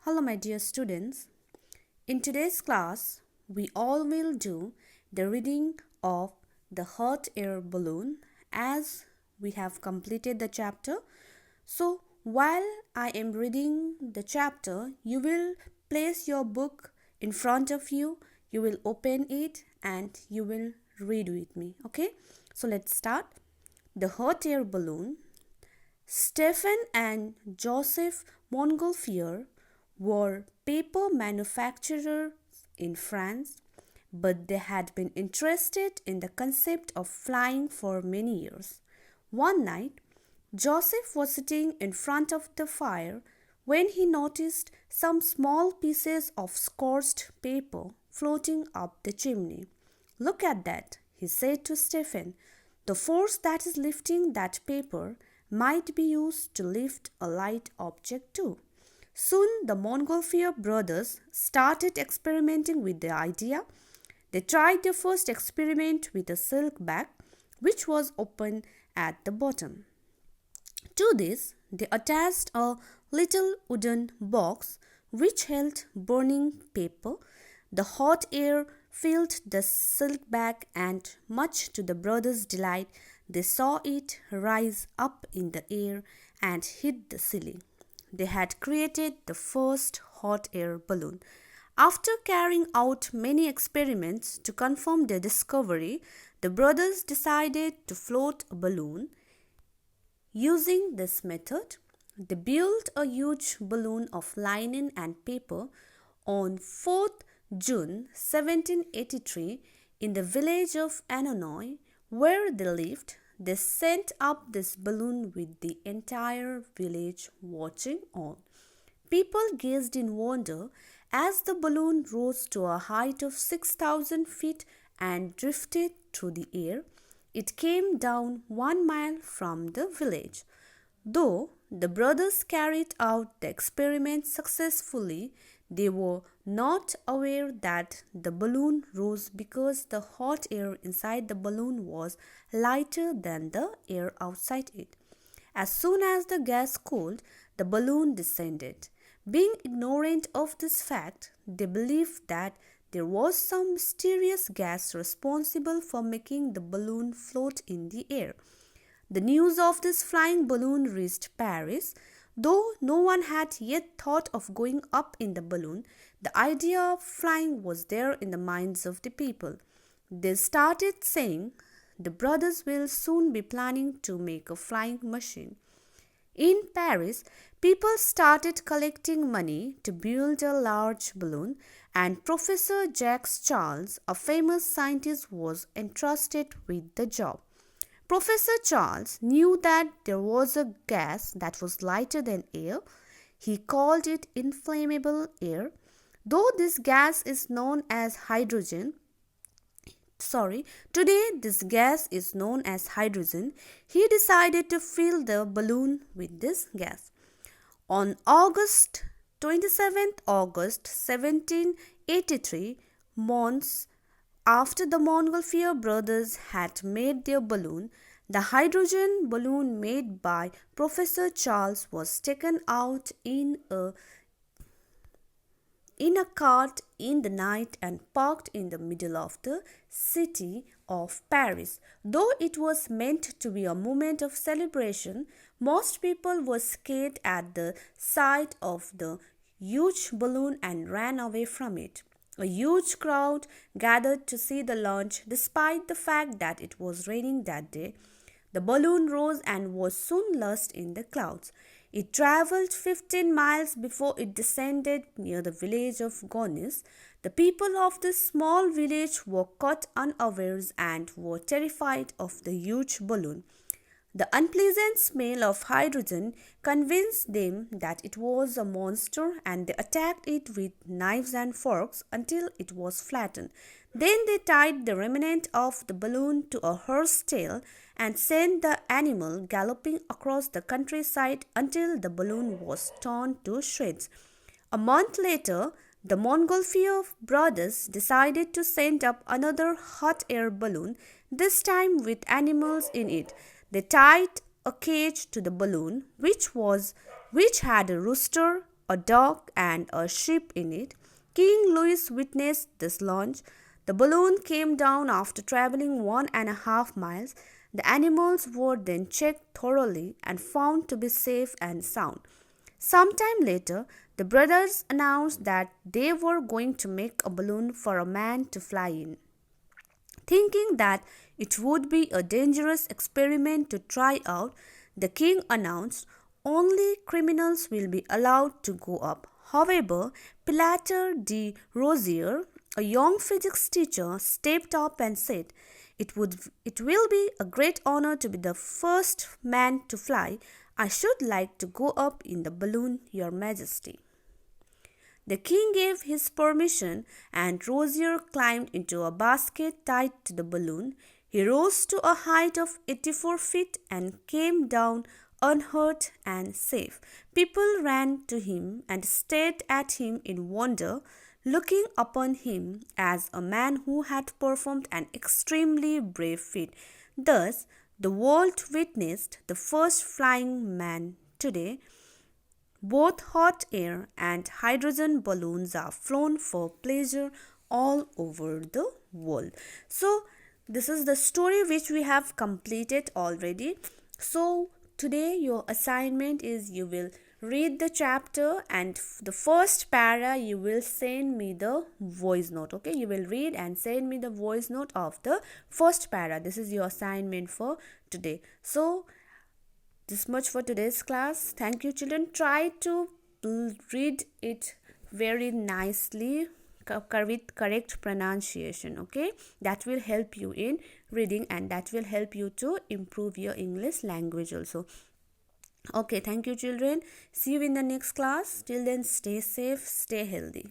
Hello, my dear students. In today's class, we all will do the reading of the hot air balloon as we have completed the chapter. So, while I am reading the chapter, you will place your book in front of you, you will open it, and you will read with me. Okay, so let's start. The hot air balloon. Stephen and Joseph Montgolfier were paper manufacturers in France, but they had been interested in the concept of flying for many years. One night, Joseph was sitting in front of the fire when he noticed some small pieces of scorched paper floating up the chimney. "Look at that," he said to Stephen. "The force that is lifting that paper might be used to lift a light object too." Soon the Montgolfier brothers started experimenting with the idea. They tried their first experiment with a silk bag, which was open at the bottom. To this, they attached a little wooden box which held burning paper. The hot air filled the silk bag, and much to the brothers' delight, they saw it rise up in the air and hit the ceiling. They had created the first hot air balloon. After carrying out many experiments to confirm their discovery, the brothers decided to float a balloon. Using this method, they built a huge balloon of linen and paper. On 4th June 1783, in the village of Annonay, where they lived, they sent up this balloon with the entire village watching on. People gazed in wonder as the balloon rose to a height of 6,000 feet and drifted through the air. It came down 1 mile from the village. Though the brothers carried out the experiment successfully, they were not aware that the balloon rose because the hot air inside the balloon was lighter than the air outside it. As soon as the gas cooled, the balloon descended. Being ignorant of this fact, they believed that there was some mysterious gas responsible for making the balloon float in the air. The news of this flying balloon reached Paris. Though no one had yet thought of going up in the balloon, the idea of flying was there in the minds of the people. They started saying, "The brothers will soon be planning to make a flying machine." In Paris, people started collecting money to build a large balloon, and Professor Jacques Charles, a famous scientist, was entrusted with the job. Professor Charles knew that there was a gas that was lighter than air. He called it inflammable air. Though this gas is known as hydrogen, today this gas is known as hydrogen, he decided to fill the balloon with this gas. On 27th August 1783, months after the Montgolfier brothers had made their balloon, the hydrogen balloon made by Professor Charles was taken out in a cart in the night and parked in the middle of the city of Paris. Though it was meant to be a moment of celebration, most people were scared at the sight of the huge balloon and ran away from it. A huge crowd gathered to see the launch despite the fact that it was raining that day. The balloon rose and was soon lost in the clouds. It traveled 15 miles before it descended near the village of Gonis. The people of this small village were caught unawares and were terrified of the huge balloon. The unpleasant smell of hydrogen convinced them that it was a monster, and they attacked it with knives and forks until it was flattened. Then they tied the remnant of the balloon to a horse's tail and sent the animal galloping across the countryside until the balloon was torn to shreds. A month later, the Montgolfier brothers decided to send up another hot air balloon, this time with animals in it. They tied a cage to the balloon, which had a rooster, a dog, and a sheep in it. King Louis witnessed this launch. The balloon came down after traveling 1.5 miles. The animals were then checked thoroughly and found to be safe and sound. Sometime later, the brothers announced that they were going to make a balloon for a man to fly in. Thinking that it would be a dangerous experiment to try out, the king announced only criminals will be allowed to go up. However, Pilater de Rosier, a young physics teacher, stepped up and said, it will be a great honor to be the first man to fly. I should like to go up in the balloon, Your Majesty. The king gave his permission, and Rosier climbed into a basket tied to the balloon. He rose to a height of 84 feet and came down unhurt and safe. People ran to him and stared at him in wonder, looking upon him as a man who had performed an extremely brave feat. Thus, the world witnessed the first flying man. Today, both hot air and hydrogen balloons are flown for pleasure all over the world. So, this is the story which we have completed already. So, today your assignment is you will read the chapter, and the first para you will send me the voice note. Okay, you will read and send me the voice note of the first para. This is your assignment for today. So, this much for today's class. Thank you, children. Try to read it very nicely with correct pronunciation. Okay, that will help you in reading, and that will help you to improve your English language also. Okay, thank you, children. See you in the next class. Till then, stay safe, stay healthy.